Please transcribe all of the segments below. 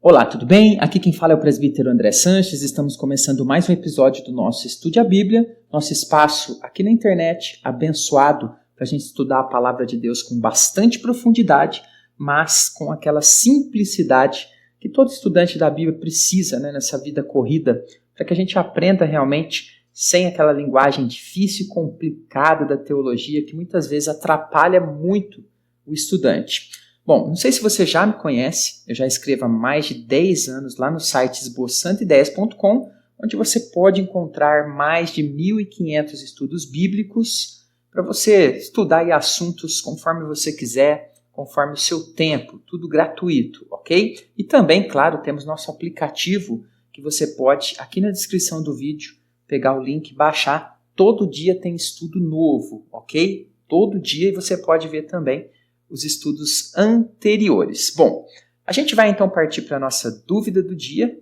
Olá, tudo bem? Aqui quem fala é o presbítero André Sanches. Estamos começando mais um episódio do nosso Estude a Bíblia, nosso espaço aqui na internet, abençoado para a gente estudar a palavra de Deus com bastante profundidade, mas com aquela simplicidade que todo estudante da Bíblia precisa, nessa vida corrida, para que a gente aprenda realmente sem aquela linguagem difícil e complicada da teologia que muitas vezes atrapalha muito o estudante. Bom, não sei se você já me conhece, eu já escrevo há mais de 10 anos lá no site esboçantoideias.com, onde você pode encontrar mais de 1.500 estudos bíblicos para você estudar assuntos conforme você quiser, conforme o seu tempo, tudo gratuito, ok? E também, claro, temos nosso aplicativo que você pode, aqui na descrição do vídeo, pegar o link e baixar. Todo dia tem estudo novo, ok? Todo dia, e você pode ver também os estudos anteriores. Bom, a gente vai então partir para a nossa dúvida do dia,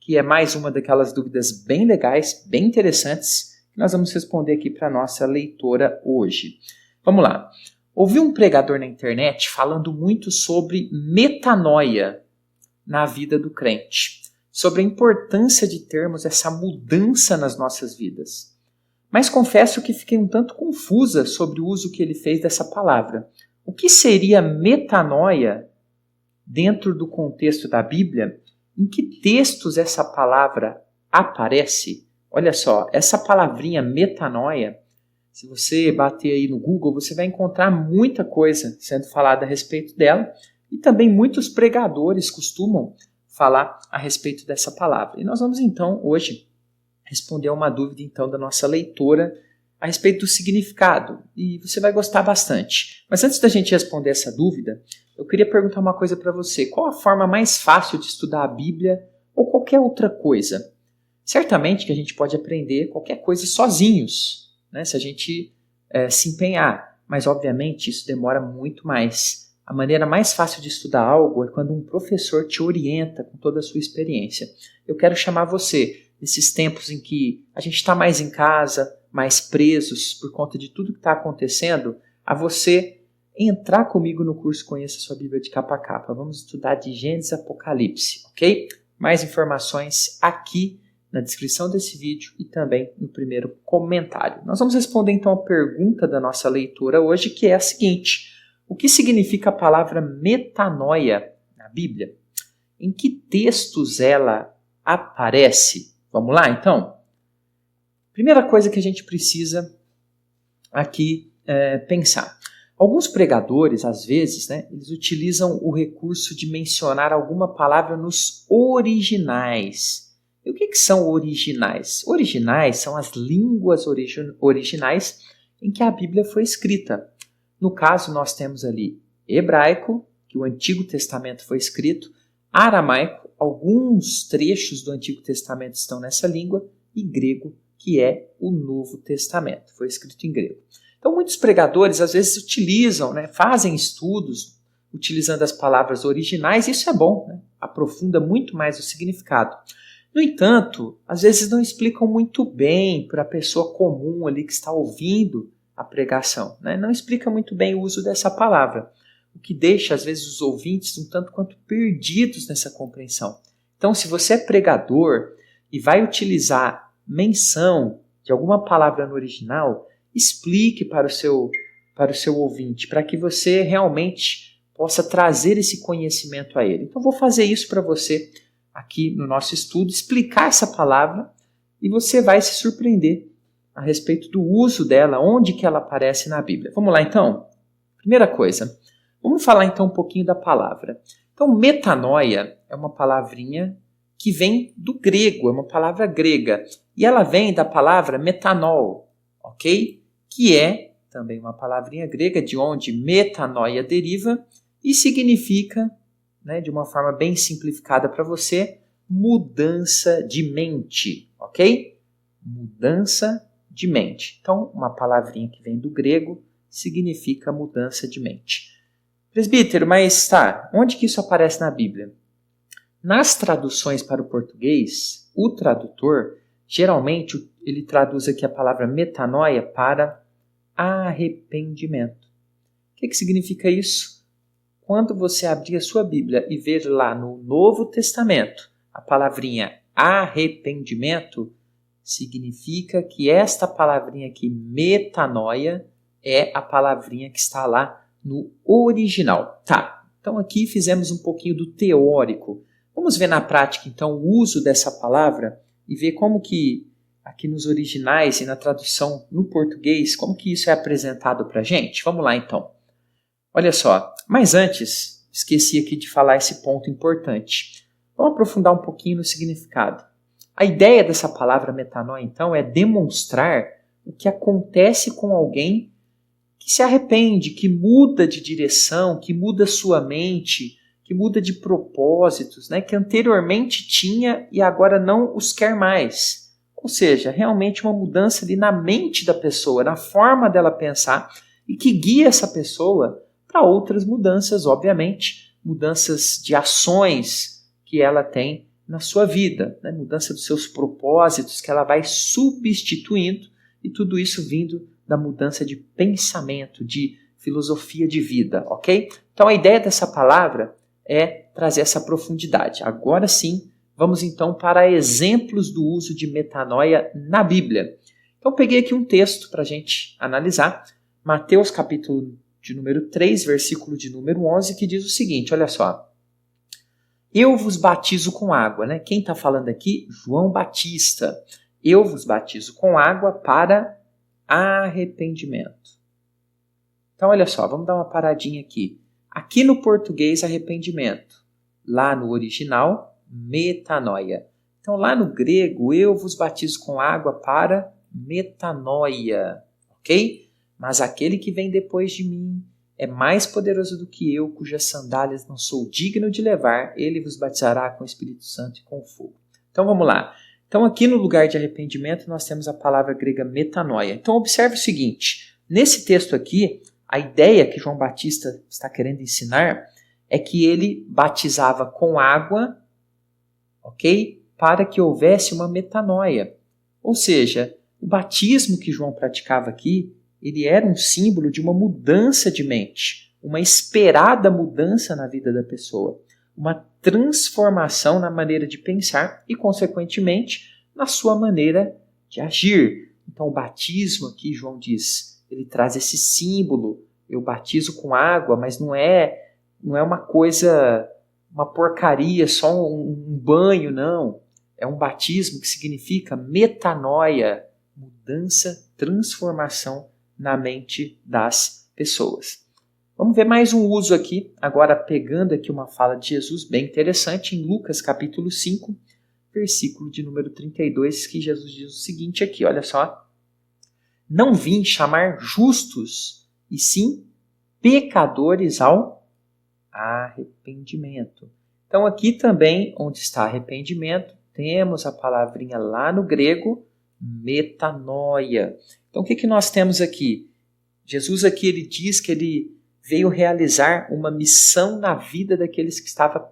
que é mais uma daquelas dúvidas bem legais, bem interessantes, que nós vamos responder aqui para a nossa leitora hoje. Vamos lá. Ouvi um pregador na internet falando muito sobre metanoia na vida do crente, sobre a importância de termos essa mudança nas nossas vidas. Mas confesso que fiquei um tanto confusa sobre o uso que ele fez dessa palavra. O que seria metanoia dentro do contexto da Bíblia? Em que textos essa palavra aparece? Olha só, essa palavrinha metanoia, se você bater aí no Google, você vai encontrar muita coisa sendo falada a respeito dela, e também muitos pregadores costumam falar a respeito dessa palavra. E nós vamos então hoje responder uma dúvida então da nossa leitora a respeito do significado, e você vai gostar bastante. Mas antes da gente responder essa dúvida, eu queria perguntar uma coisa para você. Qual a forma mais fácil de estudar a Bíblia ou qualquer outra coisa? Certamente que a gente pode aprender qualquer coisa sozinhos, se a gente se empenhar, mas obviamente isso demora muito mais. A maneira mais fácil de estudar algo é quando um professor te orienta com toda a sua experiência. Eu quero chamar você, nesses tempos em que a gente está mais em casa, mais presos por conta de tudo que está acontecendo, a você entrar comigo no curso Conheça Sua Bíblia de Capa a Capa. Vamos estudar de Gênesis a Apocalipse, ok? Mais informações aqui na descrição desse vídeo e também no primeiro comentário. Nós vamos responder então a pergunta da nossa leitora hoje, que é a seguinte: o que significa a palavra metanoia na Bíblia? Em que textos ela aparece? Vamos lá, então? Primeira coisa que a gente precisa aqui pensar. Alguns pregadores, às vezes, eles utilizam o recurso de mencionar alguma palavra nos originais. E o que são originais? Originais são as línguas originais em que a Bíblia foi escrita. No caso, nós temos ali hebraico, que o Antigo Testamento foi escrito, aramaico, alguns trechos do Antigo Testamento estão nessa língua, e grego, que é o Novo Testamento, foi escrito em grego. Então, muitos pregadores, às vezes, utilizam, fazem estudos utilizando as palavras originais, e isso é bom, aprofunda muito mais o significado. No entanto, às vezes não explicam muito bem para a pessoa comum ali que está ouvindo a pregação. Não explica muito bem o uso dessa palavra, o que deixa, às vezes, os ouvintes um tanto quanto perdidos nessa compreensão. Então, se você é pregador e vai utilizar menção de alguma palavra no original, explique para o seu ouvinte, para que você realmente possa trazer esse conhecimento a ele. Então, vou fazer isso para você aqui no nosso estudo, explicar essa palavra, e você vai se surpreender a respeito do uso dela, onde que ela aparece na Bíblia. Vamos lá, então? Primeira coisa, vamos falar então um pouquinho da palavra. Então, metanoia é uma palavrinha que vem do grego, é uma palavra grega, e ela vem da palavra metanol, ok? Que é também uma palavrinha grega, de onde metanoia deriva, e significa, de uma forma bem simplificada para você, mudança de mente, ok? Mudança de mente. Então, uma palavrinha que vem do grego significa mudança de mente. Presbítero, mas onde que isso aparece na Bíblia? Nas traduções para o português, o tradutor, geralmente, ele traduz aqui a palavra metanoia para arrependimento. O que significa isso? quando você abrir a sua Bíblia e ver lá no Novo Testamento a palavrinha arrependimento, significa que esta palavrinha aqui, metanoia, é a palavrinha que está lá no original. Tá, então aqui fizemos um pouquinho do teórico. Vamos ver na prática, então, o uso dessa palavra e ver como que aqui nos originais e na tradução no português, como que isso é apresentado para a gente. Vamos lá, então. Olha só, mas antes, esqueci aqui de falar esse ponto importante. Vamos aprofundar um pouquinho no significado. A ideia dessa palavra metanoia, então, é demonstrar o que acontece com alguém que se arrepende, que muda de direção, que muda sua mente, que muda de propósitos, né, que anteriormente tinha e agora não os quer mais. Ou seja, realmente uma mudança ali na mente da pessoa, na forma dela pensar e que guia essa pessoa para outras mudanças, obviamente, mudanças de ações que ela tem na sua vida, né, mudança dos seus propósitos que ela vai substituindo e tudo isso vindo da mudança de pensamento, de filosofia de vida, ok? Então a ideia dessa palavra é trazer essa profundidade. Agora sim, vamos então para exemplos do uso de metanoia na Bíblia. Então peguei aqui um texto para a gente analisar, Mateus capítulo de número 3, versículo de número 11, que diz o seguinte, olha só. Eu vos batizo com água, né? Quem está falando aqui? João Batista. Eu vos batizo com água para arrependimento. Então olha só, vamos dar uma paradinha aqui. Aqui no português, arrependimento. Lá no original, metanoia. Então, lá no grego, eu vos batizo com água para metanoia. Ok? Mas aquele que vem depois de mim é mais poderoso do que eu, cujas sandálias não sou digno de levar. Ele vos batizará com o Espírito Santo e com fogo. Então, vamos lá. Então, aqui no lugar de arrependimento, nós temos a palavra grega metanoia. Então, observe o seguinte. Nesse texto aqui, a ideia que João Batista está querendo ensinar é que ele batizava com água, ok? Para que houvesse uma metanoia. Ou seja, o batismo que João praticava aqui, ele era um símbolo de uma mudança de mente, uma esperada mudança na vida da pessoa, uma transformação na maneira de pensar e, consequentemente, na sua maneira de agir. Então, o batismo aqui, João diz, ele traz esse símbolo. Eu batizo com água, mas não é uma coisa, uma porcaria, só um banho, não. É um batismo que significa metanoia, mudança, transformação na mente das pessoas. Vamos ver mais um uso aqui, agora pegando aqui uma fala de Jesus bem interessante, em Lucas capítulo 5, versículo de número 32, que Jesus diz o seguinte aqui, olha só. Não vim chamar justos, e sim pecadores ao arrependimento. Então aqui também, onde está arrependimento, temos a palavrinha lá no grego, metanoia. Então o que nós temos aqui? Jesus aqui ele diz que ele veio realizar uma missão na vida daqueles que estavam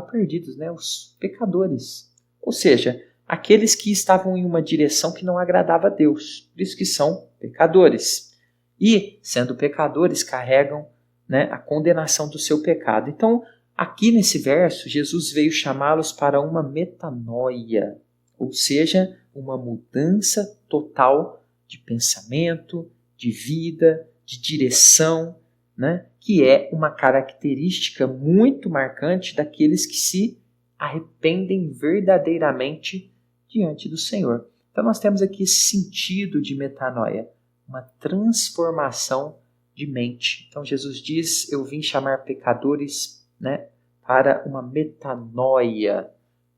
perdidos, né? Os pecadores. Ou seja, aqueles que estavam em uma direção que não agradava a Deus. Por isso que são pecadores. E, sendo pecadores, carregam, né, a condenação do seu pecado. Então, aqui nesse verso, Jesus veio chamá-los para uma metanoia. Ou seja, uma mudança total de pensamento, de vida, de direção, né? Que é uma característica muito marcante daqueles que se arrependem verdadeiramente diante do Senhor. Então nós temos aqui esse sentido de metanoia, uma transformação de mente. Então Jesus diz, eu vim chamar pecadores, né, para uma metanoia,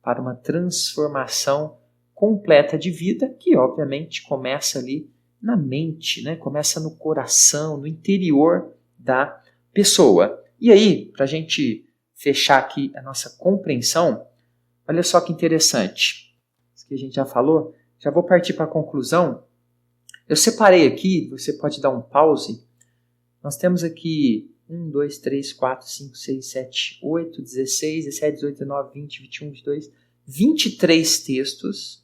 para uma transformação completa de vida, que obviamente começa ali na mente, né? Começa no coração, no interior da pessoa. E aí, para a gente fechar aqui a nossa compreensão, olha só que interessante. Isso que a gente já falou, já vou partir para a conclusão. Eu separei aqui, você pode dar um pause. Nós temos aqui 1, 2, 3, 4, 5, 6, 7, 8, 16, 17, 18, 19, 20, 21, 22, 23 textos,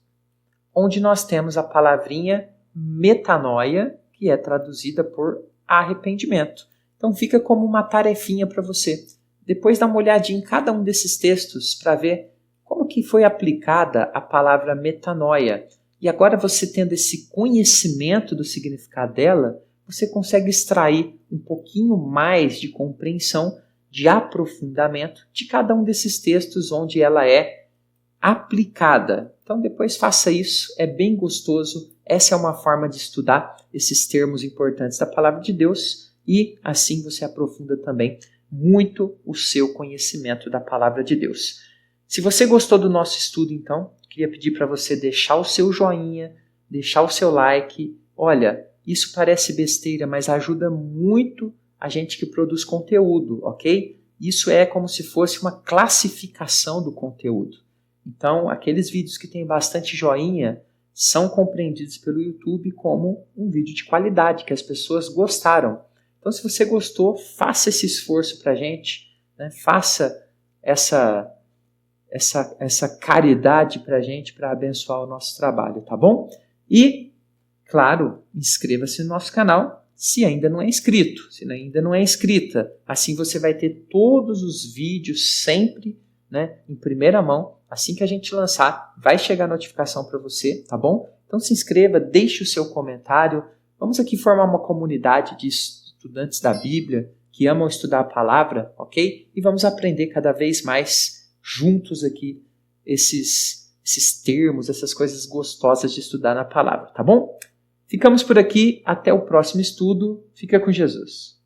onde nós temos a palavrinha metanoia, que é traduzida por arrependimento. Então fica como uma tarefinha para você. Depois dá uma olhadinha em cada um desses textos para ver como que foi aplicada a palavra metanoia. E agora você tendo esse conhecimento do significado dela, você consegue extrair um pouquinho mais de compreensão, de aprofundamento de cada um desses textos onde ela é aplicada. Então depois faça isso, é bem gostoso. Essa é uma forma de estudar esses termos importantes da palavra de Deus e assim você aprofunda também muito o seu conhecimento da palavra de Deus. Se você gostou do nosso estudo, então, queria pedir para você deixar o seu joinha, deixar o seu like. Olha, isso parece besteira, mas ajuda muito a gente que produz conteúdo, ok? Isso é como se fosse uma classificação do conteúdo. Então, aqueles vídeos que têm bastante joinha são compreendidos pelo YouTube como um vídeo de qualidade, que as pessoas gostaram. Então, se você gostou, faça esse esforço para a gente, né? Faça essa caridade para a gente, para abençoar o nosso trabalho, tá bom? E, claro, inscreva-se no nosso canal se ainda não é inscrito, se ainda não é inscrita. Assim você vai ter todos os vídeos sempre, né, em primeira mão. Assim que a gente lançar, vai chegar a notificação para você, tá bom? Então se inscreva, deixe o seu comentário. Vamos aqui formar uma comunidade de estudantes da Bíblia que amam estudar a palavra, ok? E vamos aprender cada vez mais juntos aqui esses termos, essas coisas gostosas de estudar na palavra, tá bom? Ficamos por aqui, até o próximo estudo. Fica com Jesus.